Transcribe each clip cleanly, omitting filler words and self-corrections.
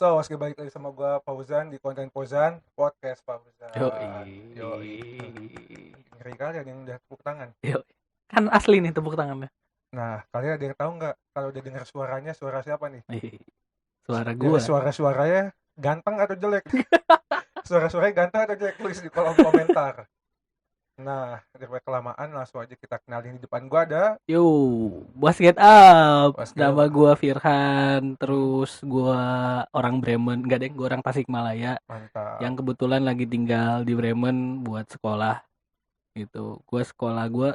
So, oke balik lagi sama gua Fauzan di konten Fauzan Podcast Fauzan. Yoi. Yoi. Ngeri kali ada yang udah tepuk tangan. Yoi. Kan asli nih tepuk tangannya. Nah, kalian ada yang tahu nggak kalau udah dengar suaranya suara siapa nih? Ih, suara Dari gua. suara-suaranya ganteng atau jelek? Suara-suaranya ganteng atau jelek? Tulis di kolom komentar. Nah, daripada kelamaan langsung aja kita kenalin. Di depan gua ada Yo, Boss Get Up. Mas Nama Gil. gua Firhan. Terus gua orang Bremen. Enggak deh, gua orang Tasikmalaya. Mantap. Yang kebetulan lagi tinggal di Bremen buat sekolah. Gitu. Gua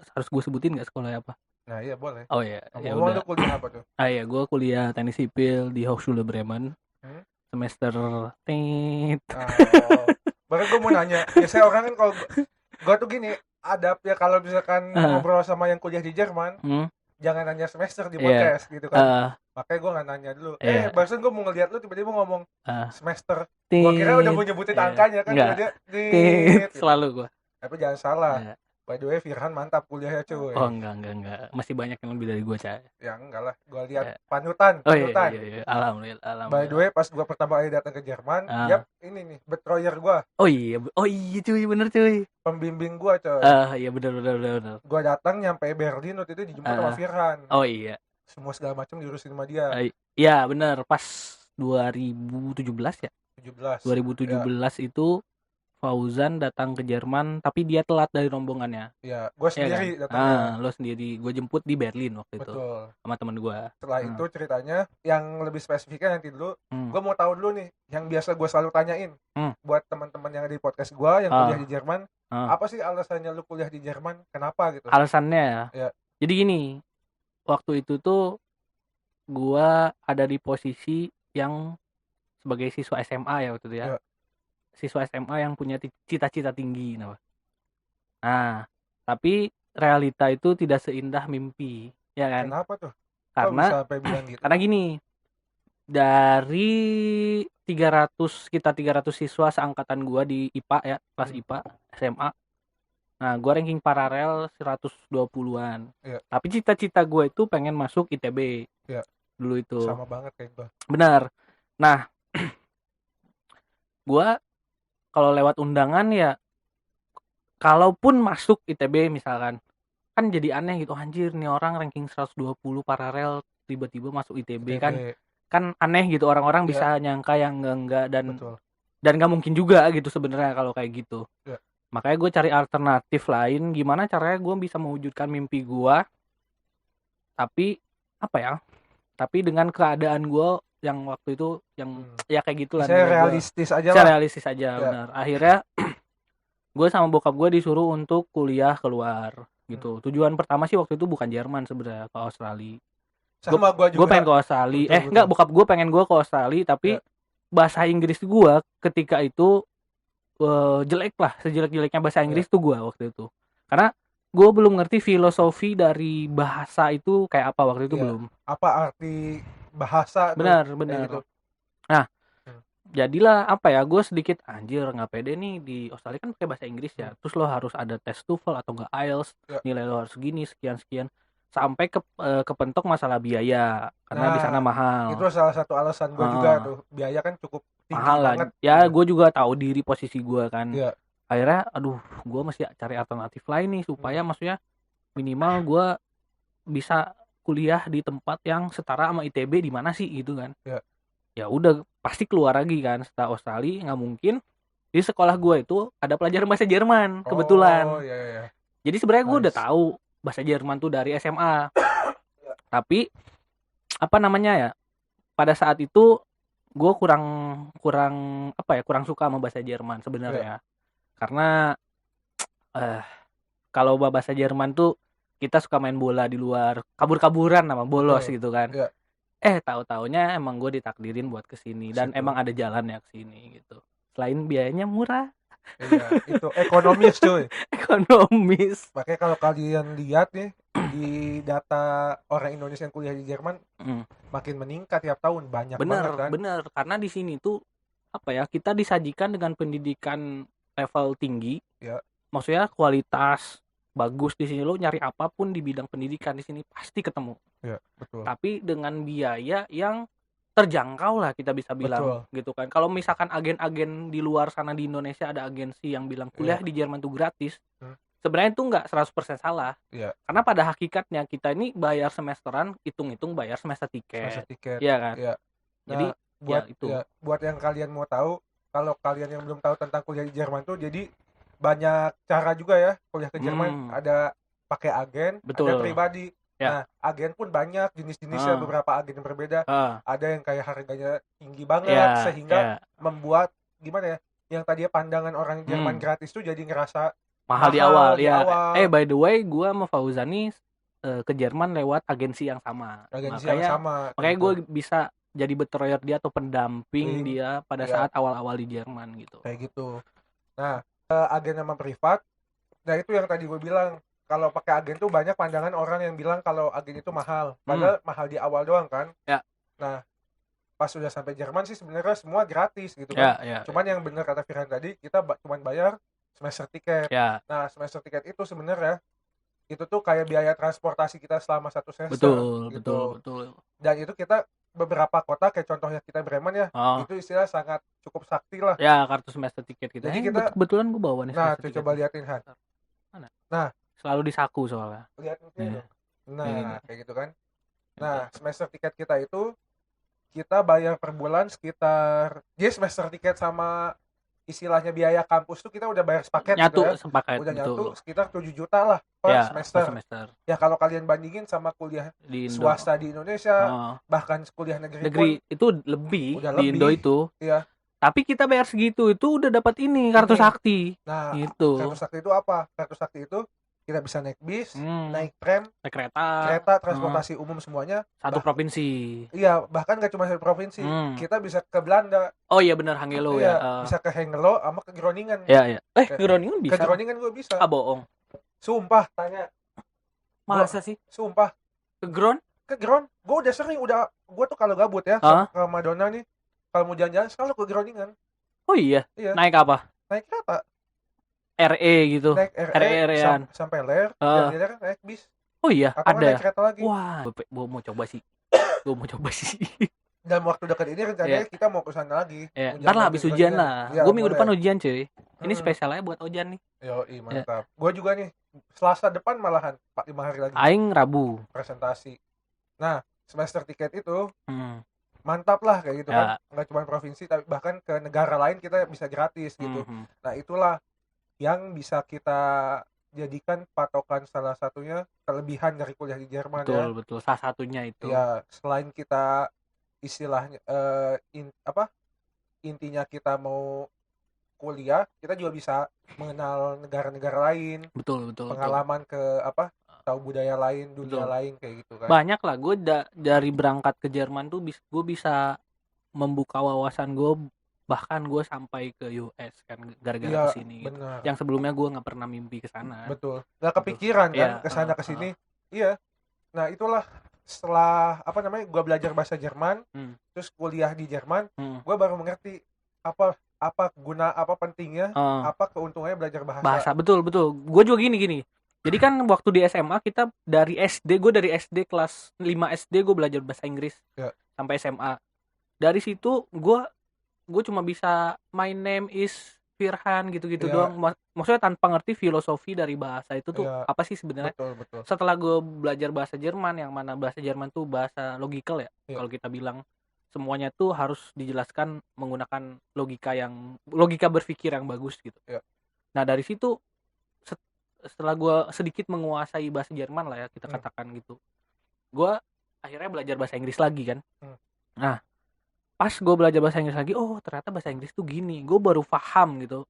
harus gua sebutin nggak sekolahnya apa? Nah, iya boleh. Oh ya, ya Ngomong lu udah. kuliah apa tuh? Ya, gua kuliah teknik sipil di Hochschule Bremen. Hmm? Semester tit. Oh. Bahkan gue mau nanya, biasanya orang kan kalau gue tuh gini, adab ya kalau misalkan Ah, ngobrol sama yang kuliah di Jerman, hmm, jangan nanya semester di iya. podcast gitu kan. Ah, Makanya gue nggak nanya dulu. iya. Barusan gue mau ngeliat lu tiba-tiba ngomong Ah, semester. Gue kira udah tit. mau nyebutin Iya. angkanya kan, Enggak. dia Tit gitu. selalu gua. Tapi jangan salah. Ya. By the way, Firhan mantap kuliahnya cuy. Oh enggak. Masih banyak yang lebih dari gua, Cah. Ya enggak lah, gue lihat Ya. panutan. Oh iya. Alhamdulillah. By the way, pas gue pertama kali datang ke Jerman, Ah. dia ini nih, betroyer gue, Oh iya cuy, bener cuy. pembimbing gue coy. Iya bener. Gue datang nyampe Berlin waktu itu dijemput sama Firhan. Oh iya. Semua segala macam diurusin sama dia. Iya bener, pas 2017 ya. 17. 2017 itu Fauzan datang ke Jerman, tapi dia telat dari rombongannya. Ya, gue Iya kan? sendiri datangnya. Lo sendiri. Gue jemput di Berlin waktu itu Betul. sama temen gua. Setelah itu ceritanya yang lebih spesifiknya nanti dulu. Hmm. Gue mau tahu dulu nih, yang biasa gue selalu tanyain buat teman-teman yang ada di podcast gue yang kuliah di Jerman. Apa sih alasannya lu kuliah di Jerman? Kenapa gitu? Alasannya ya. Jadi gini, waktu itu tuh gua ada di posisi yang sebagai siswa SMA ya waktu itu ya. Ya. Siswa SMA yang punya cita-cita tinggi, Nah, tapi realita itu tidak seindah mimpi, ya kan? Kenapa tuh? Kok Karena bisa sampai bilang gitu? karena gini, dari 300 siswa seangkatan gua di IPA ya, kelas IPA SMA. Nah, gue ranking paralel 120-an. Ya. Tapi cita-cita gue itu pengen masuk ITB. Ya. Dulu itu. Sama banget kayak gue. Benar. Nah, gue kalau lewat undangan ya, kalaupun masuk ITB misalkan, kan jadi aneh gitu. Anjir, nih orang ranking 120 paralel tiba-tiba masuk ITB. Kan aneh gitu, orang-orang bisa nyangka yang enggak dan Betul. Dan nggak mungkin juga gitu sebenarnya kalau kayak gitu. Ya. Makanya gue cari alternatif lain, gimana caranya gue bisa mewujudkan mimpi gue, tapi tapi dengan keadaan gue yang waktu itu yang ya kayak gitulah. Saya realistis aja lah. Realistis aja, benar. Akhirnya gue sama bokap gue disuruh untuk kuliah keluar gitu. Tujuan pertama sih waktu itu bukan Jerman sebenarnya, ke Australia. Sama gue juga. Gue pengen ke Australia. Enggak, bokap gue pengen gue ke Australia, tapi bahasa Inggris gue ketika itu jelek lah, sejelek-jeleknya bahasa Inggris tuh gue waktu itu, karena gue belum ngerti filosofi dari bahasa itu kayak apa waktu itu. Belum apa arti bahasa benar gitu. Nah, jadilah gue sedikit anjir nggak pede nih, di Australia kan pakai bahasa Inggris ya, terus lo harus ada tes TOEFL atau enggak IELTS, nilai lo harus segini sekian sampai kepentok masalah biaya karena di sana mahal. Itu salah satu alasan gue juga tuh, biaya kan cukup tinggi mahal banget. Ya gue juga tahu diri posisi gue kan. Akhirnya gue mesti cari alternatif lain nih supaya maksudnya minimal gue bisa kuliah di tempat yang setara sama ITB di mana sih gitu kan. Ya udah pasti keluar lagi kan, setelah Australia nggak mungkin. Di sekolah gue itu ada pelajaran bahasa Jerman kebetulan. Jadi sebenarnya gue udah tahu bahasa Jerman tuh dari SMA. Tapi pada saat itu gue kurang suka sama bahasa Jerman sebenarnya. Karena kalau bahasa Jerman tuh kita suka main bola di luar, kabur-kaburan sama bolos gitu kan. Tahu-taunya emang gue ditakdirin buat kesini dan emang ada jalannya kesini gitu. Selain biayanya murah. Iya, itu ekonomis cuy. Ekonomis. Makanya kalau kalian lihat nih di data orang Indonesia yang kuliah di Jerman makin meningkat tiap tahun, banyak banget kan. Bener, karena di sini tuh kita disajikan dengan pendidikan level tinggi. Ya. Maksudnya kualitas bagus, di sini lo nyari apapun di bidang pendidikan di sini pasti ketemu. Ya, betul. Tapi dengan biaya yang terjangkau lah kita bisa Betul. bilang gitu kan. Kalau misalkan agen-agen di luar sana di Indonesia ada agensi yang bilang kuliah di Jerman tuh gratis, sebenarnya itu nggak 100% salah. Karena pada hakikatnya kita ini bayar semesteran, hitung-hitung bayar semester tiket. Iya kan? Nah, jadi buat yang kalian mau tahu, kalau kalian yang belum tahu tentang kuliah di Jerman tuh, jadi banyak cara juga ya kuliah ke Jerman. Ada pakai agen, ada pribadi. Nah, agen pun banyak jenis-jenisnya, beberapa agen yang berbeda. Ada yang kayak harganya tinggi banget sehingga membuat gimana ya? Yang tadinya pandangan orang Jerman gratis tuh jadi ngerasa mahal di awal. By the way, gua sama Fauzan nih ke Jerman lewat agensi yang sama. Makanya gue bisa jadi betrayal dia atau pendamping dia pada saat awal-awal di Jerman gitu. Kayak gitu. Nah, agen sama privat. Nah, itu yang tadi gue bilang. Kalau pakai agen tuh banyak pandangan orang yang bilang kalau agen itu mahal. Padahal mahal di awal doang kan. Nah, pas sudah sampai Jerman sih sebenarnya semua gratis gitu kan. Cuman yang benar kata Firhan tadi, kita cuman bayar semester tiket. Nah, semester tiket itu sebenarnya itu tuh kayak biaya transportasi kita selama 1 semester. Betul. Dan itu kita beberapa kota kayak contohnya kita Bremen ya, itu istilah sangat cukup sakti lah. Ya, kartu semester tiket kita. Jadi kita kebetulan gue bawa nih. Nah, tuh coba liatin Han. Mana? Nah, selalu di saku soalnya. Lihat dong. Nah, kayak gitu kan. Nah, semester tiket kita itu kita bayar per bulan sekitar semester tiket sama istilahnya biaya kampus tuh kita udah bayar sepaket nyatu, gitu ya. Udah nyatu sekitar 7 juta lah per semester. Ya kalau kalian bandingin sama kuliah di swasta di Indonesia, bahkan kuliah negeri pun itu lebih di Indo itu. Iya. Tapi kita bayar segitu itu udah dapat kartu sakti. Nah, itu. Kartu sakti itu apa? Kartu sakti itu kita bisa naik bis, naik tram, naik kereta, transportasi umum semuanya. Satu provinsi. Iya, bahkan gak cuma satu provinsi. Kita bisa ke Belanda. Oh iya benar, Hengelo ya. Bisa ke Hengelo sama ke Groningen. Iya. Ke Groningen bisa. Ke Groningen gue bisa. Bohong. Sumpah, tanya. Masa sih? Sumpah. Ke Gron? Ke Gron. Gue udah sering, gue tuh kalau gabut ya, ke Madonna nih, kalau mau jalan-jalan selalu ke Groningen. Oh iya? Naik apa? Naik kereta. RE gitu. Naik RE sampai Ler, jalan-jalan kan naik bis. Oh iya, atau ada. Naik kereta lagi. Wah, gue mau coba sih. Dan waktu dekat ini rencananya kita mau ke sana lagi. Ntar lah habis ujian lah. Gue minggu depan ujian cuy. Ini spesial aja buat ujian nih. Yoi, mantap. Gue juga nih Selasa depan malahan 5 hari lagi. Aing Rabu presentasi. Nah, semester tiket itu mantap lah kayak gitu kan. Nggak cuma provinsi tapi bahkan ke negara lain kita bisa gratis gitu. Nah, itulah yang bisa kita jadikan patokan salah satunya kelebihan dari kuliah di Jerman. Betul, salah satunya itu. Ya, selain kita istilahnya intinya kita mau kuliah, kita juga bisa mengenal negara-negara lain. Betul. Pengalaman ke tahu budaya lain, dunia lain kayak gitu kan. Banyak lah, gue dari berangkat ke Jerman tuh gue bisa membuka wawasan gue. Bahkan gue sampai ke US kan gara-gara kesini gitu. Yang sebelumnya gue nggak pernah mimpi ke sana. Betul. Nggak kepikiran kan kesana kesini. Iya. Nah itulah setelah gue belajar bahasa Jerman, terus kuliah di Jerman, gue baru mengerti apa pentingnya, apa keuntungannya belajar bahasa. Betul. Gue juga gini. Jadi kan waktu di SMA kita dari SD kelas 5 SD gue belajar bahasa Inggris sampai SMA. Dari situ gue cuma bisa my name is Firhan gitu-gitu doang. Maksudnya tanpa ngerti filosofi dari bahasa itu tuh apa sih sebenarnya. Betul. Setelah gue belajar bahasa Jerman, yang mana bahasa Jerman tuh bahasa logical ya. Kalau kita bilang semuanya tuh harus dijelaskan menggunakan logika berpikir yang bagus gitu. Nah dari situ setelah gue sedikit menguasai bahasa Jerman lah ya kita katakan gitu, gue akhirnya belajar bahasa Inggris lagi kan. Nah pas gue belajar bahasa Inggris lagi, ternyata bahasa Inggris tuh gini, gue baru paham gitu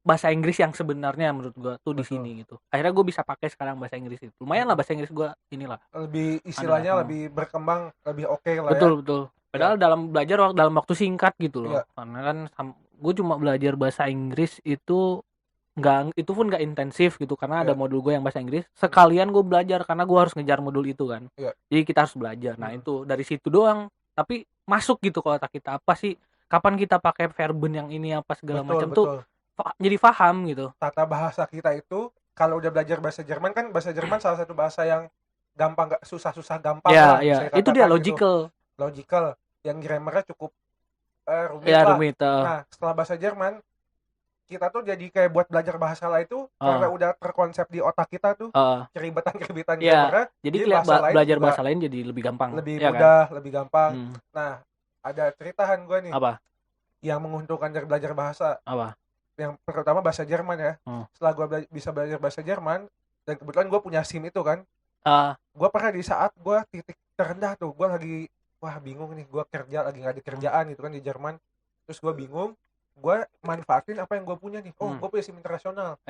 bahasa Inggris yang sebenarnya menurut gue tuh di sini gitu. Akhirnya gue bisa pakai sekarang bahasa Inggris itu, lumayan lah bahasa Inggris gue inilah lebih istilahnya lebih berkembang, lebih oke lah. Betul. Padahal dalam waktu singkat gitu loh. Karena kan gue cuma belajar bahasa Inggris itu pun nggak intensif gitu karena ada modul gue yang bahasa Inggris. Sekalian gue belajar karena gue harus ngejar modul itu kan. Jadi kita harus belajar. Nah itu dari situ doang. Tapi masuk gitu kalau otak kita apa sih, kapan kita pakai verben yang ini apa segala macam tuh jadi paham gitu. Tata bahasa kita itu kalau udah belajar bahasa Jerman kan, bahasa Jerman salah satu bahasa yang gampang, gak susah-susah gampang lah. Itu dia logical. logical, yang grammarnya cukup rumit Ya, lah. rumit. Nah, setelah bahasa Jerman, kita tuh jadi kayak buat belajar bahasa lain itu karena udah terkonsep di otak kita tuh keribetan ya, grammarnya. jadi belajar bahasa lain jadi lebih gampang. Lebih ya mudah, kan? lebih gampang. Nah, ada ceritahan gue nih. Apa? Yang menguntungkan dari belajar bahasa. Apa? Yang pertama bahasa Jerman ya. Setelah gue bisa belajar bahasa Jerman, dan kebetulan gue punya SIM itu kan. Gue pernah di saat gue titik terendah tuh, gue lagi wah bingung nih, gue kerja lagi nggak ada kerjaan gitu kan di Jerman. Terus gue bingung, gue manfaatin apa yang gue punya nih. Gue punya SIM internasional.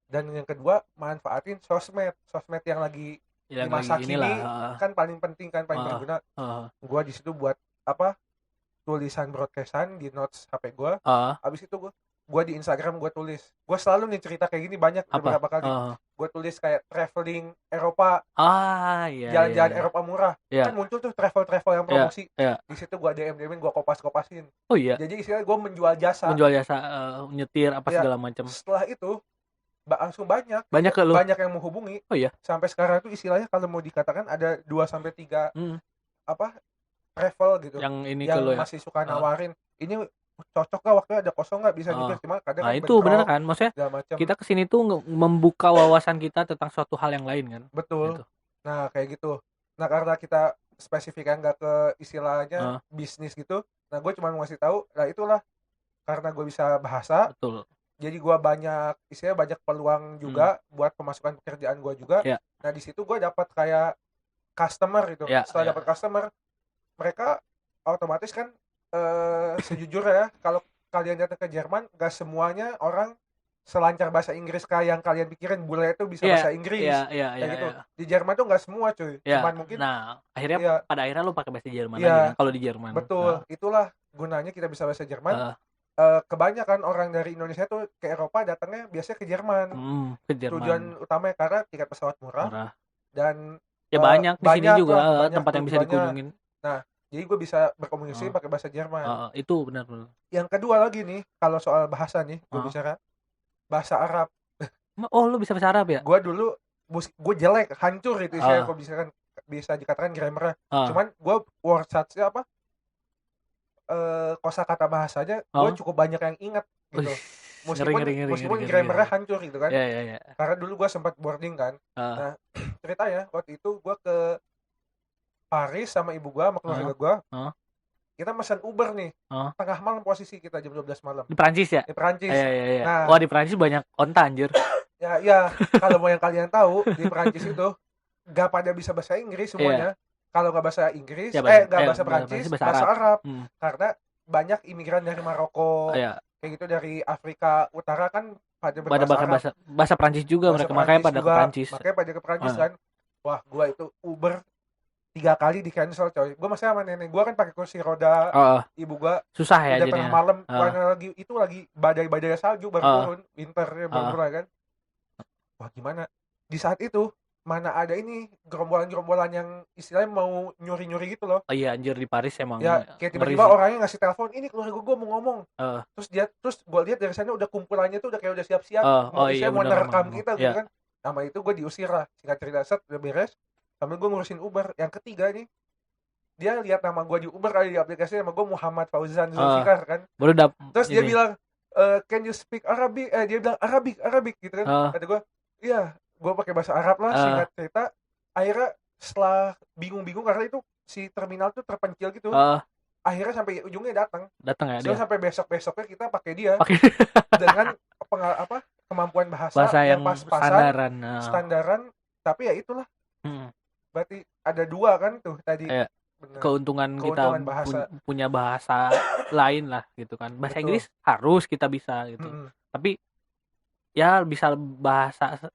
Dan yang kedua, manfaatin sosmed yang lagi di masa kini kan paling penting kan, paling berguna. Gue di situ buat apa, tulisan broadcastan di notes HP gue. Abis itu gue di Instagram gue tulis. Gue selalu nih cerita kayak gini banyak beberapa kali. Gue tulis kayak traveling Eropa, jalan-jalan Eropa murah. Kan muncul tuh travel yang promosi. Di situ gue DM gue kopas-kopasin. Jadi istilahnya gue menjual jasa, nyetir apa segala macam. Setelah itu langsung banyak yang menghubungi. Sampai sekarang tuh istilahnya kalau mau dikatakan ada 2-3 apa travel gitu yang masih suka nawarin ini cocok gak, waktu ada kosong gak, bisa juga. Cuma kadang itu bener kan, maksudnya kita kesini tuh membuka wawasan kita tentang suatu hal yang lain kan. Betul gitu. Nah kayak gitu. Nah karena kita spesifikkan gak ke istilahnya bisnis gitu, nah gue cuma mau ngasih tahu, nah itulah karena gue bisa bahasa. Betul. Jadi gue banyak peluang juga buat pemasukan pekerjaan gue juga. Nah di situ gue dapat kayak customer gitu. Setelah dapat customer, mereka otomatis kan sejujurnya ya, kalau kalian datang ke Jerman, gak semuanya orang selancar bahasa Inggris kayak yang kalian pikirin bule itu bisa bahasa Inggris. Kayak gitu. Di Jerman tuh gak semua cuy. Cuman mungkin. Nah akhirnya pada akhirnya lo pakai bahasa Jerman aja kan, kalau di Jerman. Betul. Itulah gunanya kita bisa bahasa Jerman. Kebanyakan orang dari Indonesia tuh ke Eropa datangnya biasanya ke Jerman. Tujuan utamanya karena tiket pesawat murah. Dan banyak di sini juga tempat yang bisa dikunjungin. Nah jadi gue bisa berkomunikasi pakai bahasa Jerman. Itu benar. Yang kedua lagi nih, kalau soal bahasa nih, gue bicara bahasa Arab. Lu bisa bahasa Arab ya? Gue dulu, gue jelek, hancur itu istilahnya. Kalau bisa dikatakan grammarnya. Cuman gue word search-nya apa? Kosakata bahasanya, gue cukup banyak yang ingat gitu. Meskipun grammarnya hancur gitu kan. Karena dulu gue sempat boarding kan. Nah ceritanya waktu itu gue ke Paris sama ibu gua sama keluarga gua. Kita pesan Uber nih. Tengah malam posisi kita jam 12 malam. Di Prancis ya? Di Prancis. Nah, di Prancis banyak onta anjir. Ya, kalau mau yang kalian tahu, di Prancis itu gak pada bisa bahasa Inggris semuanya. Kalau gak bahasa Inggris, gak bahasa Prancis, bahasa Arab. Karena banyak imigran dari Maroko, kayak gitu, dari Afrika Utara kan pada bahasa Prancis juga, makanya pada ke Prancis. Makanya pada ke Prancis kan. Wah, gua itu Uber 3 kali di cancel coy. Gue masih sama nenek gue kan pakai kursi roda. Ibu gue susah ya udah tengah malam. Lagi badai salju baru turun, winternya baru mulai kan. Wah gimana? Di saat itu mana ada ini gerombolan yang istilahnya mau nyuri gitu loh. Iya anjir, di Paris emang. Ya kayak tiba-tiba orangnya ngasih telepon, ini keluarga gue mau ngomong. Terus gue lihat dari sana udah kumpulannya tuh udah kayak udah siap-siap. Mau nerekam kita gitu kan. Sama itu gue diusir lah. Singkat cerita udah beres. Sambil gue ngurusin Uber. Yang ketiga nih, dia lihat nama gue di Uber kali di aplikasi, nama gue Muhammad Fauzan Zulfikar kan. Terus dia bilang, can you speak Arabic? Dia bilang Arabic gitu kan. Kata gue, iya, gue pakai bahasa Arab lah. Singkat cerita, akhirnya setelah bingung-bingung karena itu si terminal tuh terpencil gitu. Akhirnya sampai ujungnya datang ya dia. Sampai besoknya kita pakai dia dengan kemampuan bahasa yang pas-pasan, standaran. Tapi ya itulah. Berarti ada 2 kan tuh tadi. Keuntungan kita punya bahasa lain lah gitu kan. Bahasa Inggris harus kita bisa gitu. Tapi ya bisa bahasa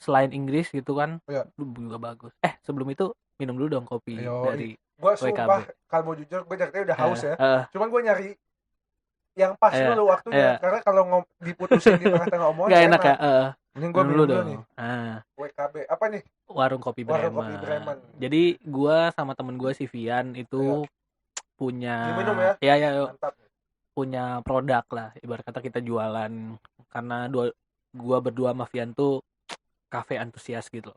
selain Inggris gitu kan juga bagus. Sebelum itu minum dulu dong kopi dari gue sumpah kalau mau jujur gue dari tadi udah haus ya. Cuman gue nyari yang pas dulu waktunya. Karena kalau diputusin di tengah-tengah omongan gak enak ya. Ini gue minum dulu nih. WKB apa nih? Warung Kopi Bremen. Jadi gue sama temen gue si Vian itu punya Mantap. Punya produk lah, ibarat kata kita jualan. Karena gue berdua sama Vian tuh cafe antusias gitu.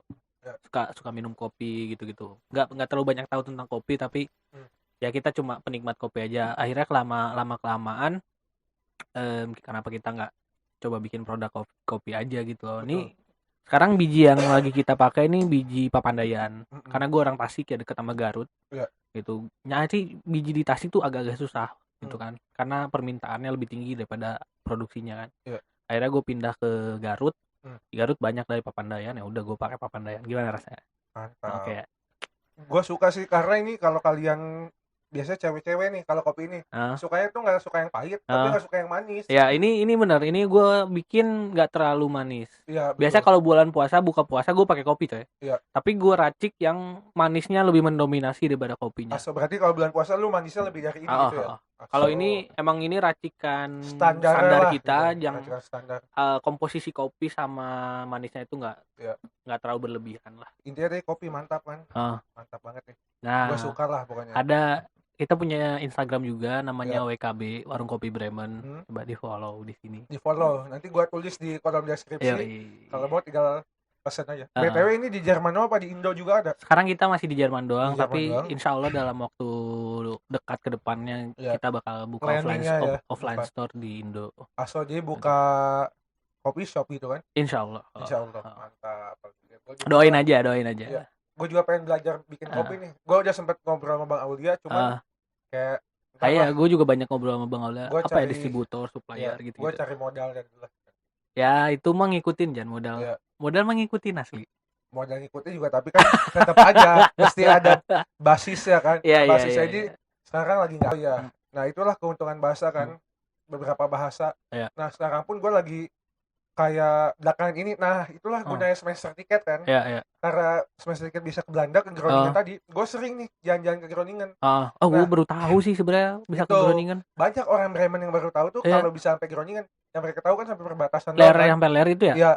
suka minum kopi gitu-gitu. Nggak terlalu banyak tahu tentang kopi, tapi ya kita cuma penikmat kopi aja. Akhirnya lama kelamaan kenapa kita nggak coba bikin produk kopi aja gitu loh. Ini sekarang biji yang lagi kita pakai ini biji Papandayan. Karena gue orang Tasik ya, deket sama Garut. Gitu. Nyari biji di Tasik tuh agak-agak susah gitu kan. Karena permintaannya lebih tinggi daripada produksinya kan. Akhirnya gue pindah ke Garut. Di Garut banyak dari Papandayan, ya udah gue pakai Papandayan. Gimana rasanya? Mantap. Oke. Gue suka sih karena ini kalau kalian biasanya cewek-cewek nih kalau kopi ini sukanya tuh nggak suka yang pahit, tapi nggak suka yang manis. Ya ini benar, ini gue bikin nggak terlalu manis. Ya, biasa kalau bulan puasa buka puasa gue pakai kopi coy. Ya. Tapi gue racik yang manisnya lebih mendominasi daripada kopinya. Berarti kalau bulan puasa lu manisnya lebih dari ini gitu ya? Kalau ini emang ini racikan standar kita gitu, yang komposisi kopi sama manisnya itu nggak terlalu berlebihan lah. Intinya deh kopi mantap kan? Mantap banget nih. Nah, gue suka lah pokoknya. Kita punya Instagram juga namanya WKB Warung Kopi Bremen. Coba di follow di sini. Di follow. Nanti gua tulis di kolom deskripsi. Kalau mau tinggal pesan aja. BTW ini di Jerman apa di Indo juga ada? Sekarang kita masih di Jerman doang, tapi insya Allah dalam waktu dekat ke depannya kita bakal buka offline store di Indo. Jadi buka coffee shop gitu kan? Insya Allah. Mantap. Doain aja. Ya. Gue juga pengen belajar bikin kopi nih. Gue udah sempet ngobrol sama Bang Aulia, cuma kayak gue juga banyak ngobrol sama Bang Aulia. Apa ya, distributor, supplier gitu. Gue cari modal dan dulu. Ya itu mah ngikutin Jan, modal mah ngikutin asli. Modal ngikutin juga, tapi kan tetap aja mesti ada basisnya kan. Basisnya ini sekarang lagi nggak Nah itulah keuntungan bahasa kan, beberapa bahasa. Nah sekarang pun gue lagi kayak belakangan ini, itulah gunanya semester tiket kan. Karena semester tiket bisa ke Belanda, ke Groningen tadi. Gue sering nih jalan-jalan ke Groningen. Gue baru tahu sih sebenarnya bisa ke Groningen. Banyak orang Bremen yang baru tahu tuh kalau bisa sampai Groningen. Yang mereka tahu kan sampai perbatasan. Sampai Ler itu ya? Iya.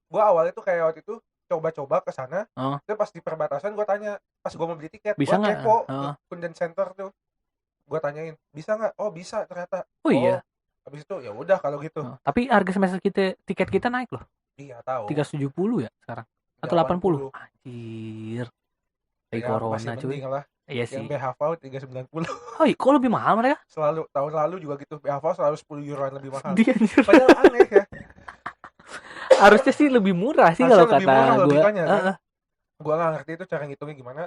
Gue awalnya tuh kayak waktu itu coba-coba ke sana. Terus pas di perbatasan gue tanya, pas gue mau beli tiket, gue kepo ke Kunden Center tuh. Gue tanyain, bisa nggak? Oh bisa ternyata. Iya. Habis itu ya udah kalau gitu. Tapi harga semester tiket kita naik loh. Iya tahu. 370 ya sekarang. Atau 80. Anjir. Dari corona cuy. Iya sih. Yang BHV 390. Oh, kok lebih mahal mereka? Selalu tahun lalu juga gitu. BHV selalu 10 euroan lebih mahal. Padahal aneh ya. Harusnya sih lebih murah sih kalau kata gue. Gue nggak ngerti itu cara ngitungnya gimana.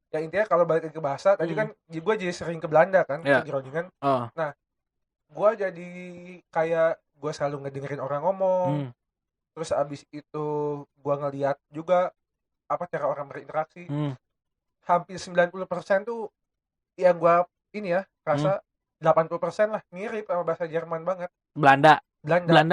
Ya intinya kalau balik ke bahasa tadi kan gue jadi sering ke Belanda kan, ke Groningen. Nah gue jadi kayak gue selalu ngedengerin orang ngomong. Terus abis itu gue ngeliat juga apa cara orang berinteraksi. Hampir 90% tuh yang gue ini ya rasa 80% lah mirip sama bahasa Jerman banget. Belanda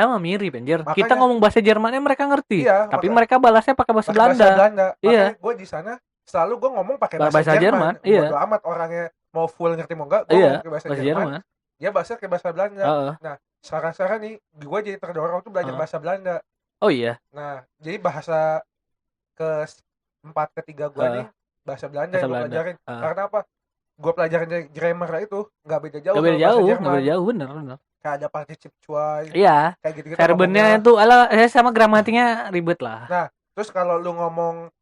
mah mirip anjir. Kita ngomong bahasa Jermannya mereka ngerti. Tapi mereka balasnya pakai bahasa Belanda. Makanya gue di sana selalu gue ngomong pakai bahasa Jerman. Bodo amat orangnya mau full ngerti mau enggak, gue ngomong pakai bahasa Jerman. Dia bahasa kayak bahasa Belanda. Nah, sekarang nih gue jadi terdorong tuh belajar bahasa Belanda. Oh iya. Nah, jadi bahasa ketiga gue nih bahasa Belanda yang gue pelajarin. Karena apa? Gue pelajarin dari grammar itu nggak beda jauh. Nggak beda jauh, bener. Kayak ada particip cuy. Iya. Kayak gitu-gitu. Verbennya itu sama gramatiknya ribet lah. Nah, terus kalau lu ngomong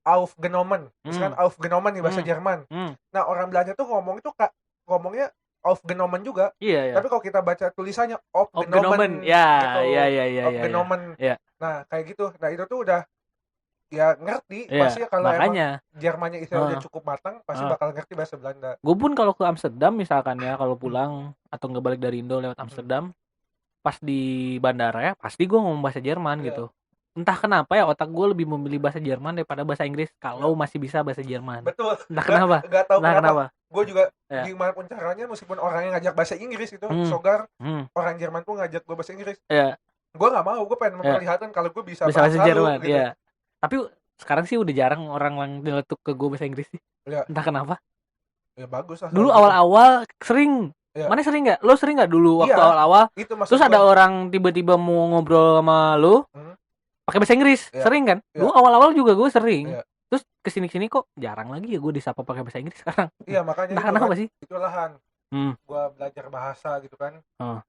aufgenommen, misalkan aufgenommen nih bahasa Jerman. Nah, orang Belanda tuh ngomongnya aufgenommen juga. Iya. Tapi kalau kita baca tulisannya aufgenommen. Iya. Aufgenommen. Nah, kayak gitu. Nah, itu tuh udah ya ngerti pasti kalau emang Jermannya udah cukup matang pasti bakal ngerti bahasa Belanda. Gue pun kalau ke Amsterdam misalkan ya, kalau pulang atau nggak balik dari Indo lewat Amsterdam, pas di bandara ya pasti gue ngomong bahasa Jerman gitu. Entah kenapa ya otak gue lebih memilih bahasa Jerman daripada bahasa Inggris kalau masih bisa bahasa Jerman. Betul. Entah kenapa. Gak tahu kenapa. Gue juga gimana pun caranya, meskipun orangnya ngajak bahasa Inggris itu, Sogar, orang Jerman pun ngajak gue bahasa Inggris. Gue nggak mau, gue pengen memperlihatkan kalau gue bisa bahasa Jerman. Gitu. Tapi sekarang sih udah jarang orang nyeletuk ke gue bahasa Inggris sih. Entah kenapa. Ya bagus lah. Dulu awal-awal sering. Mana sering nggak? Lo sering nggak dulu waktu awal-awal? Terus ada orang tiba-tiba mau ngobrol sama lo, pakai bahasa Inggris. Sering kan? Dulu awal-awal juga gue sering. Terus kesini-sini kok jarang lagi ya gue disapa pakai bahasa Inggris sekarang. Iya makanya. Entah kenapa sih? Itulah Han. Gue belajar bahasa gitu kan.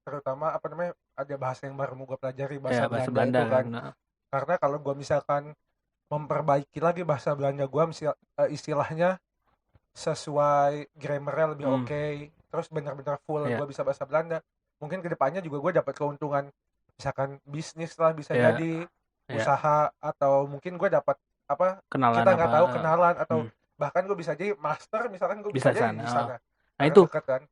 Terutama ada bahasa yang baru mau gue pelajari, bahasa Belanda itu kan. Karena kalau gue misalkan memperbaiki lagi bahasa Belanda gue, istilahnya sesuai grammarnya lebih oke, terus benar-benar full gue bisa bahasa Belanda. Mungkin kedepannya juga gue dapat keuntungan, misalkan bisnis lah bisa jadi usaha, atau mungkin gue dapat apa kenalan, kita nggak tahu kenalan, atau bahkan gue bisa jadi master, misalkan gue bisa jadi di sana. Nah itu kan.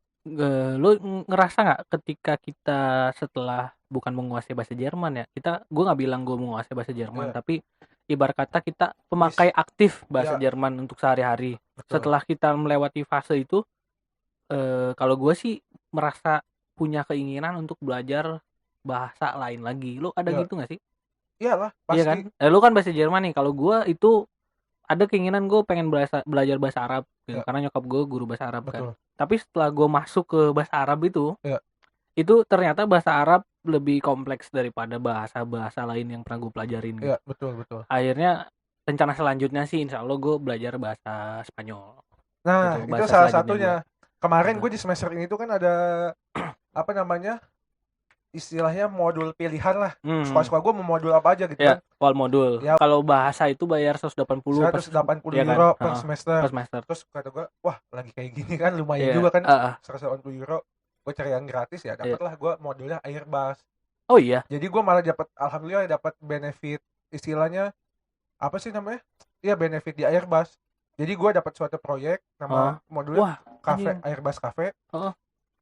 Lu ngerasa nggak ketika kita setelah bukan menguasai bahasa Jerman ya, gue nggak bilang gue menguasai bahasa Jerman, tapi ibarat kata kita pemakai aktif bahasa Jerman untuk sehari-hari. Setelah kita melewati fase itu, kalau gue sih merasa punya keinginan untuk belajar bahasa lain lagi. Lu ada gitu nggak sih? Iyalah, pasti. Iya kan? Lu kan bahasa Jerman nih. Kalau gue itu ada keinginan gue pengen belajar bahasa Arab gitu, karena nyokap gue guru bahasa Arab. Betul. Kan. Tapi setelah gue masuk ke bahasa Arab itu ternyata bahasa Arab lebih kompleks daripada bahasa-bahasa lain yang pernah gue pelajarin. Gitu. Betul. Akhirnya rencana selanjutnya sih insya Allah gue belajar bahasa Spanyol. Nah, gitu, itu salah satunya. Kemarin gue di semester ini tuh kan ada apa namanya, istilahnya modul pilihan lah. Suka-suka gue mau modul apa aja gitu kan. Wal modul. Ya, kalau bahasa itu bayar 180 euro per semester. Terus kata gue, wah lagi kayak gini kan lumayan juga kan, 180 euro. Gue cari yang gratis ya, dapatlah gue modulnya Airbus. Oh iya. Jadi gue malah alhamdulillah dapat benefit, istilahnya apa sih namanya? Iya, benefit di Airbus. Jadi gue dapat suatu proyek nama modulnya Cafe, Airbus Cafe.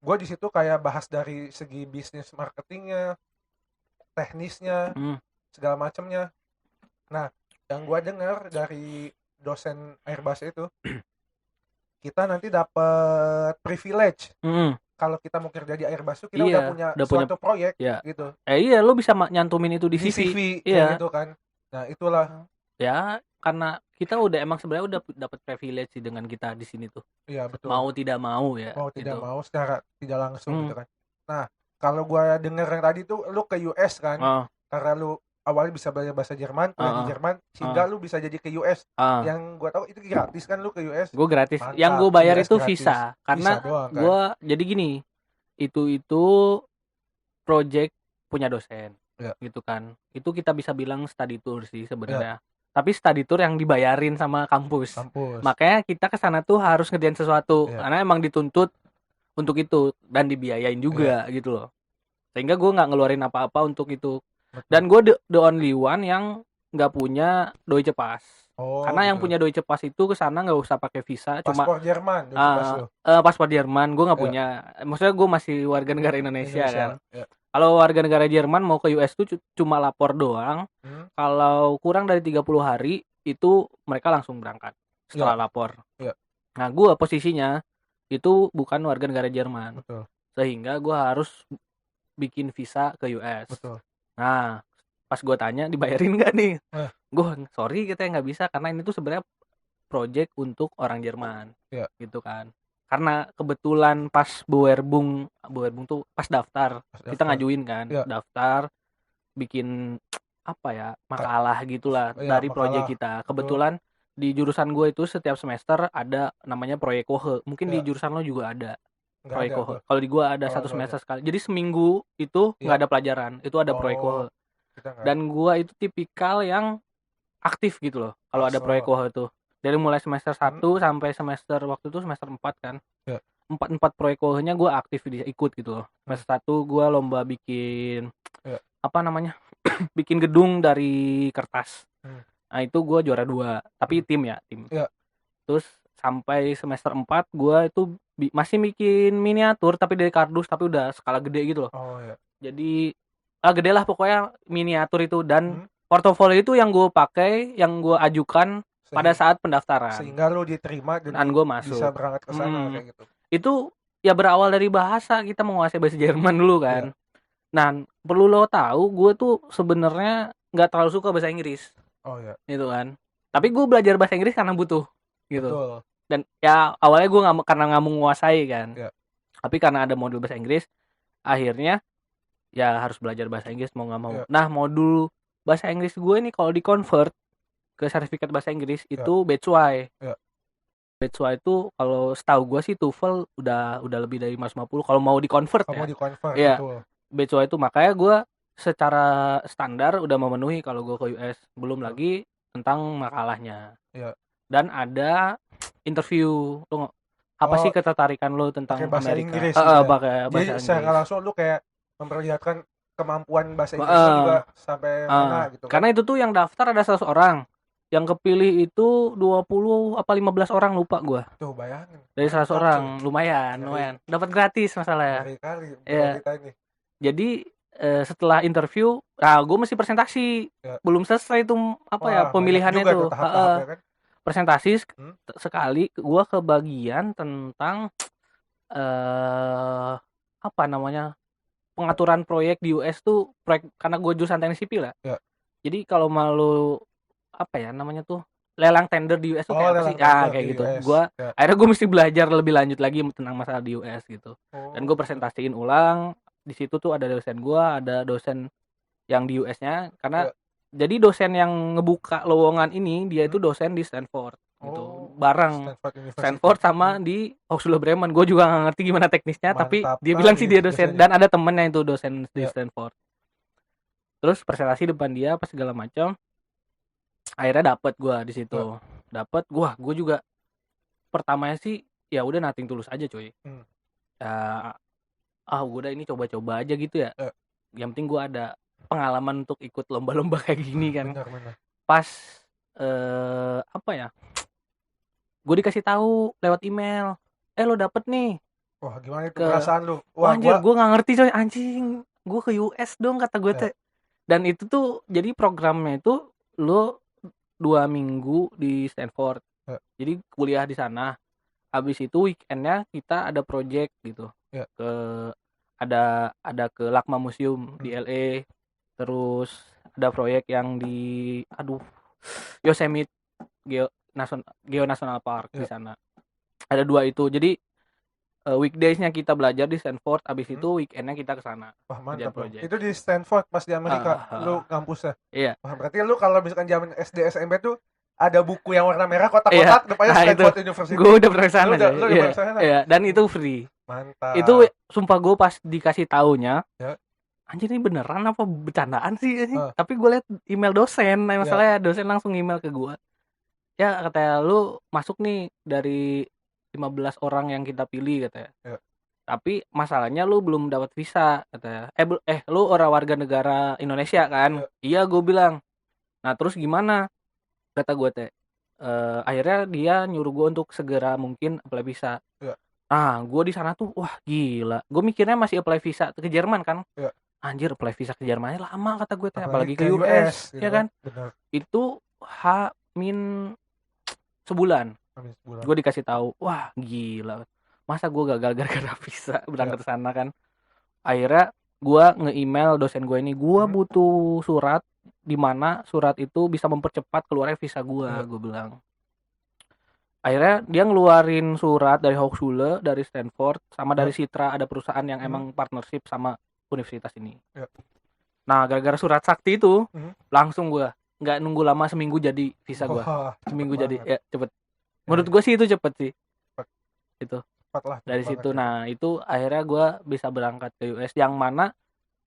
Gue di situ kayak bahas dari segi bisnis marketingnya, teknisnya, segala macamnya. Nah, yang gue dengar dari dosen Airbus itu, kita nanti dapat privilege. Kalau kita mau kerja di Airbus itu kita udah punya suatu proyek gitu. Iya, lo bisa nyantumin itu di CV. Iya. Gitu kan. Nah, itulah. Ya, karena kita udah emang sebenarnya udah dapat privilege sih dengan kita di sini tuh. Iya, betul. Mau tidak mau ya. Mau tidak mau secara tidak langsung gitu kan. Nah, kalau gua denger yang tadi tuh lu ke US kan. Karena lu awalnya bisa belajar bahasa Jerman, kuliah di Jerman, sehingga lu bisa jadi ke US. Yang gua tahu itu gratis kan, lu ke US. Gua gratis. Mantap. Yang gua bayar US itu gratis. Visa. Karena visa doang, kan? Gua jadi gini. Itu project punya dosen. Gitu kan. Itu kita bisa bilang study tour sih sebenarnya. Tapi study tour yang dibayarin sama kampus. Makanya kita ke sana tuh harus ngerjain sesuatu karena emang dituntut untuk itu dan dibiayain juga gitu loh. Sehingga gue nggak ngeluarin apa-apa untuk itu. Dan gue the only one yang nggak punya Deutsche Pass. Karena yang punya Deutsche Pass itu ke sana nggak usah pakai visa, paspor Jerman. Paspor Jerman gue nggak punya. Maksudnya gue masih warga negara Indonesia kan. Kalau warga negara Jerman mau ke US tuh cuma lapor doang. Kalau kurang dari 30 hari itu mereka langsung berangkat setelah lapor. Nah, gue posisinya itu bukan warga negara Jerman. Betul. Sehingga gue harus bikin visa ke US. Betul. Nah, pas gue tanya dibayarin nggak nih? Gue sorry kita nggak bisa karena ini tuh sebenarnya project untuk orang Jerman. Gitu kan. Karena kebetulan pas Boerbung tuh pas daftar. Kita ngajuin kan, daftar bikin apa ya, makalah gitulah dari proyek kita. Kebetulan di jurusan gue itu setiap semester ada namanya proyek kohe. Mungkin di jurusan lo juga ada proyek kohe. Kalau di gue ada satu semester sekali. Jadi seminggu itu nggak ada pelajaran, itu ada proyek kohe. Dan gue itu tipikal yang aktif gitu loh. Kalau ada proyek kohe itu. Dari mulai semester 1 sampai semester waktu itu semester 4 kan. 4 proyek kohenya gue aktif ikut gitu loh. Semester 1 gue lomba bikin apa namanya? bikin gedung dari kertas. Nah, itu gue juara 2, tapi tim. Terus sampai semester 4 gue itu masih bikin miniatur tapi dari kardus tapi udah skala gede gitu loh. Jadi gede lah pokoknya miniatur itu dan portofolio itu yang gue pakai, yang gue ajukan pada saat pendaftaran. Sehingga lo diterima dan gue masuk. Bisa berangkat ke sana kayak gitu. Itu ya berawal dari bahasa, kita menguasai bahasa Jerman dulu kan. Nah, perlu lo tahu, gue tuh sebenarnya nggak terlalu suka bahasa Inggris. Gitu kan. Tapi gue belajar bahasa Inggris karena butuh gitu. Betul. Dan ya awalnya gue karena nggak menguasai kan. Tapi karena ada modul bahasa Inggris, akhirnya ya harus belajar bahasa Inggris mau nggak mau. Nah, modul bahasa Inggris gue ini kalau di-convert ke sertifikat bahasa Inggris itu B2. B2 itu kalau setahu gue sih TOEFL udah lebih dari 550 kalau mau di-convert ya. Betul. B2 itu makanya gue secara standar udah memenuhi kalau gue ke US. Belum lagi tentang makalahnya. Iya. Dan ada interview. Lo apa sih ketertarikan lo tentang bahasa Amerika? Inggris pakai bahasa Inggris. Jadi secara langsung lu kayak memperlihatkan kemampuan bahasa Inggrisnya juga sampai mana gitu kan. Karena itu tuh yang daftar ada 100 orang. Yang kepilih itu 20 apa 15 orang lupa gua. Tuh bayangin. Dari 100 orang, lumayan. Dapat gratis masalahnya. Ya. Kita ini. Jadi setelah interview, gue mesti presentasi. Ya. Belum selesai itu pemilihannya tuh. Kan? Presentasi sekali gue kebagian tentang pengaturan proyek di US tuh, proyek karena gue jurusan teknik sipil ya. Jadi kalau malu lelang tender di US tuh kayak apa sih? Kayak gitu. Akhirnya gue mesti belajar lebih lanjut lagi tentang masalah di US gitu. Dan gue presentasiin ulang. Di situ tuh ada dosen yang di US-nya, karena jadi dosen yang ngebuka lowongan ini dia itu dosen di Stanford gitu. Bareng Stanford sama di Hochschule Bremen. Gue juga nggak ngerti gimana teknisnya, tapi dia bilang sih dia dosen dan ada temennya itu dosen di Stanford. Terus presentasi depan dia apa segala macam. Akhirnya dapet gue di situ. Dapet gue juga pertamanya sih ya udah nothing tulus aja coy. Gue udah ini coba-coba aja gitu ya. Yang penting gue ada pengalaman untuk ikut lomba-lomba kayak gini kan. Benar. Pas gue dikasih tahu lewat email, lo dapet nih. Wah gimana itu perasaan lu? Wah anjir, gue nggak ngerti coy, anjing, gue ke US dong kata gue teh. Dan itu tuh jadi programnya itu lo 2 minggu di Stanford. Jadi kuliah di sana. Habis itu weekendnya kita ada project gitu. Ada ke LACMA Museum di LA. Terus ada proyek yang di Yosemite Geo National Park di sana. Ada 2 itu. Jadi weekdays-nya kita belajar di Stanford, habis itu weekend-nya kita ke sana. Wah, mantap. Itu di Stanford pas di Amerika, lu kampusnya. Iya. Wah, berarti lu kalau misalkan zaman SD SMP tuh ada buku yang warna merah kotak-kotak depannya Stanford University. Gue udah pernah sana. Lu udah pernah sana. Iya, dan itu free. Mantap. Itu sumpah gue pas dikasih taunya, anjir ini beneran apa bercandaan sih ini? Tapi gue liat email dosen, masalahnya dosen langsung email ke gue. Ya katanya lu masuk nih dari 15 orang yang kita pilih katanya. Tapi masalahnya lu belum dapat visa katanya. Lu orang warga negara Indonesia kan? Iya gue bilang. Nah terus gimana? Kata gue teh. Akhirnya dia nyuruh gue untuk segera mungkin apply visa. Nah gue di sana tuh wah gila. Gue mikirnya masih apply visa ke Jerman kan? Anjir apply visa ke Jermannya lama kata gue teh. Apalagi ke US ya kan? Bener. Itu H- sebulan. Gue dikasih tahu, wah gila, masa gue gagal gara-gara visa berangkat ke sana kan. Akhirnya gue nge-email dosen gue ini, gue butuh surat di mana surat itu bisa mempercepat keluarnya visa gue bilang. Akhirnya dia ngeluarin surat dari Hochschule, dari Stanford, sama dari Citra, ada perusahaan yang emang partnership sama universitas ini. Nah gara-gara surat sakti itu, langsung gue nggak nunggu lama, seminggu jadi visa gue. Seminggu jadi, ya cepet. Menurut gue sih itu cepet sih. Itu dari situ. Nah itu akhirnya gue bisa berangkat ke US, yang mana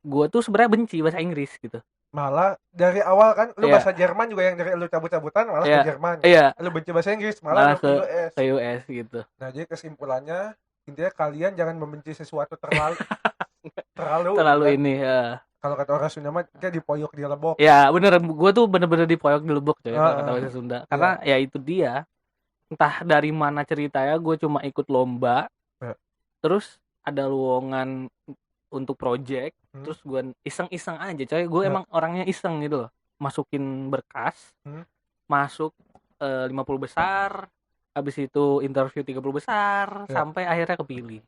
gue tuh sebenarnya benci bahasa Inggris gitu. Malah dari awal kan lu bahasa Jerman juga yang dari lu cabut-cabutan malah ke Jerman. Lu benci bahasa Inggris malah ke US. Ke US gitu. Nah jadi kesimpulannya intinya kalian jangan membenci sesuatu terlalu terlalu ini ya. Kalau kata orang Sunda mah kayak dipoyok di lebok. Ya bener, gue tuh bener-bener dipoyok di lebok coy kalau kata bahasa Sunda. Karena ya itu dia. Entah dari mana ceritanya, gue cuma ikut lomba, terus ada lowongan untuk project, terus gue iseng-iseng aja coy, gue emang orangnya iseng gitu loh, masukin berkas, masuk 50 besar, habis itu interview 30 besar, sampai akhirnya kepilih.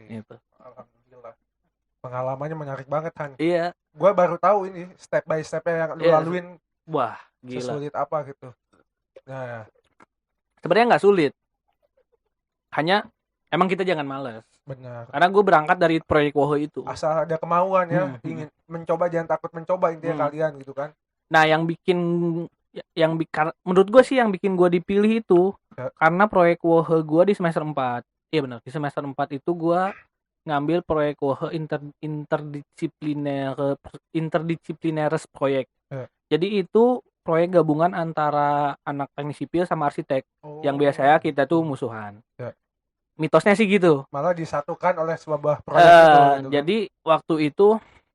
Gitu. Alhamdulillah. Pengalamannya menarik banget Han. Iya. Gue baru tahu ini step by stepnya yang lu laluin. Wah gila. Sesulit apa gitu. Nah. Sebenarnya nggak sulit, hanya emang kita jangan malas. Benar. Karena gue berangkat dari proyek Woho itu. Asal ada kemauan ya, ingin mencoba, jangan takut mencoba intinya kalian gitu kan. Nah yang menurut gue sih yang bikin gue dipilih itu karena proyek Woho gue di semester 4. Iya benar, di semester 4 itu gue ngambil proyek Woho interdisiplinaires proyek. Jadi itu proyek gabungan antara anak teknik sipil sama arsitek. Yang biasanya kita tuh musuhan. Mitosnya sih gitu. Malah disatukan oleh sebuah proyek itu. Gitu kan. Jadi waktu itu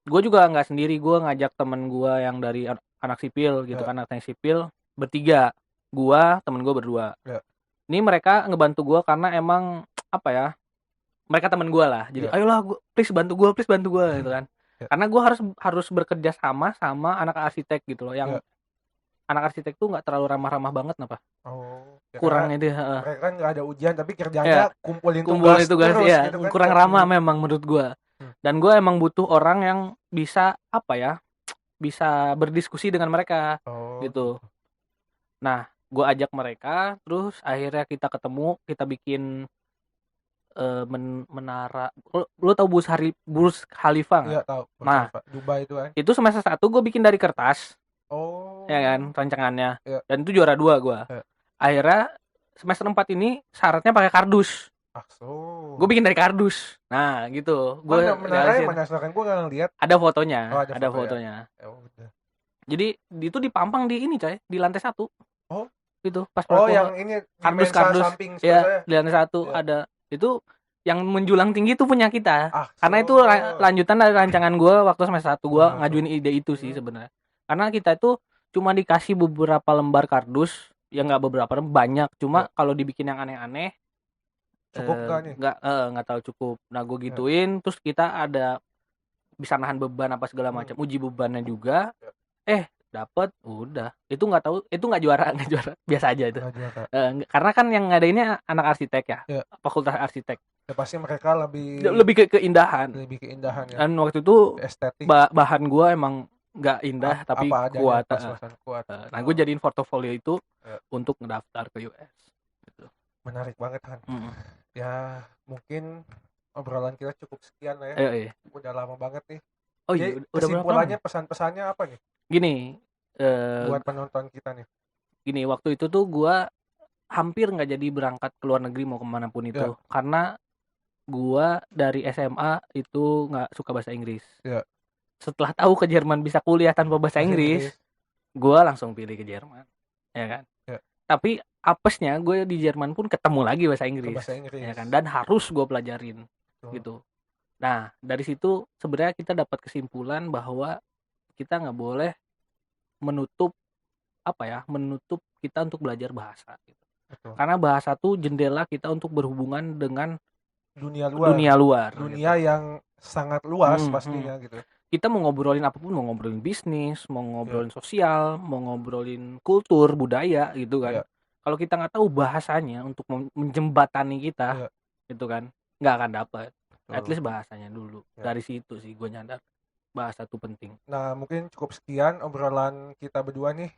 gue juga nggak sendiri, gue ngajak temen gue yang dari anak sipil gitu kan, anak teknik sipil bertiga. Gue, temen gue berdua. Ini mereka ngebantu gue karena emang apa ya? Mereka temen gue lah. Jadi ayolah please bantu gue gitu kan. Karena gue harus bekerja sama anak arsitek gitu loh, yang anak arsitek tuh nggak terlalu ramah-ramah banget, kenapa? Kurang itu. Mereka kan nggak ada ujian tapi kerjanya kumpulin tugas terus, ya. Gitu kan. Kurang ramah memang menurut gue. Dan gue emang butuh orang yang bisa apa ya? Bisa berdiskusi dengan mereka gitu. Nah, gue ajak mereka, terus akhirnya kita ketemu, kita bikin menara. Lu tahu Burj Khalifa nggak? Iya tahu. Nah, Dubai itu kan. Itu semester 1 gue bikin dari kertas. Ya kan, rancangannya. Dan itu juara 2 gue. Akhirnya semester 4 ini syaratnya pakai kardus. Gue bikin dari kardus. Nah, gitu. Mana sekarang gue nggak ngeliat. Ada fotonya. Ada fotonya. Ya. Jadi itu dipampang di ini, coy, di lantai 1. Gitu. Pas yang ini kardus samping ya, di lantai 1 ada. Itu yang menjulang tinggi itu punya kita. Karena itu lanjutan dari rancangan gue waktu semester 1 gue ngajuin ide itu sih sebenarnya. Karena kita itu cuma dikasih beberapa lembar kardus, ya nggak beberapa, banyak. Cuma kalau dibikin yang aneh-aneh cukup nggak tahu cukup. Nah gue gituin, terus kita ada bisa nahan beban apa segala macam, uji bebannya juga. Dapat, udah. Itu nggak tahu, itu nggak juara, biasa aja itu. Karena kan yang ngadainnya anak arsitek ya. Fakultas arsitek. Ya pasti mereka lebih ke keindahan. Ya. Dan waktu itu estetik. Bahan gua emang nggak indah tapi kuat. Nah, gue jadiin portofolio itu untuk ngedaftar ke US. Gitu. Menarik banget kan. Ya mungkin obrolan kita cukup sekian lah ya. Iya. Udah lama banget nih. Jadi, kesimpulannya pesan-pesannya apa nih? Gini. Buat penonton kita nih. Gini, waktu itu tuh gua hampir nggak jadi berangkat ke luar negeri mau kemanapun itu. Karena gua dari SMA itu nggak suka bahasa Inggris. Setelah tahu ke Jerman bisa kuliah tanpa bahasa Inggris, gua langsung pilih ke Jerman, ya kan. Tapi apesnya gue di Jerman pun ketemu lagi bahasa Inggris. Ya kan, dan harus gua pelajarin gitu. Nah, dari situ sebenarnya kita dapat kesimpulan bahwa kita nggak boleh menutup kita untuk belajar bahasa gitu. Karena bahasa tuh jendela kita untuk berhubungan dengan dunia luar dunia gitu. Yang sangat luas pastinya gitu. Kita mau ngobrolin apapun, mau ngobrolin bisnis, mau ngobrolin sosial, mau ngobrolin kultur, budaya gitu kan. Kalau kita nggak tahu bahasanya untuk menjembatani kita gitu kan, nggak akan dapat. At least bahasanya dulu. Dari situ sih gue nyadar bahasa itu penting. Nah, mungkin cukup sekian obrolan kita berdua nih.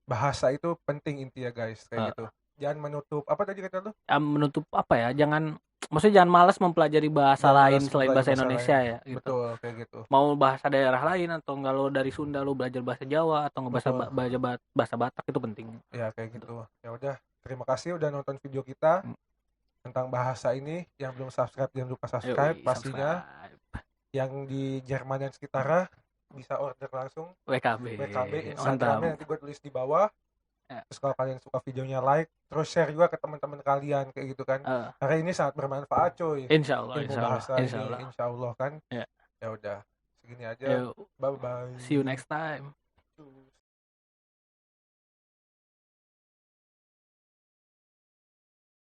Bahasa itu penting intinya guys, kayak gitu. Jangan menutup apa tadi kata lu? Menutup apa ya? Maksudnya jangan malas mempelajari bahasa lain selain bahasa Indonesia ya. Gitu. Betul, kayak gitu. Mau bahasa daerah lain atau enggak lo dari Sunda lo belajar bahasa Jawa atau bahasa Batak itu penting. Ya kayak gitu. Ya udah, terima kasih udah nonton video kita tentang bahasa ini. Yang belum subscribe jangan lupa subscribe pastinya. Yang di Jerman dan sekitarnya bisa order langsung WKB Instagramnya nanti gue tulis di bawah. Terus kalau kalian suka videonya like, terus share juga ke teman-teman kalian kayak gitu kan. Karena ini sangat bermanfaat coy. Insyaallah Insyaallah kan. Ya udah segini aja. Bye bye. See you next time.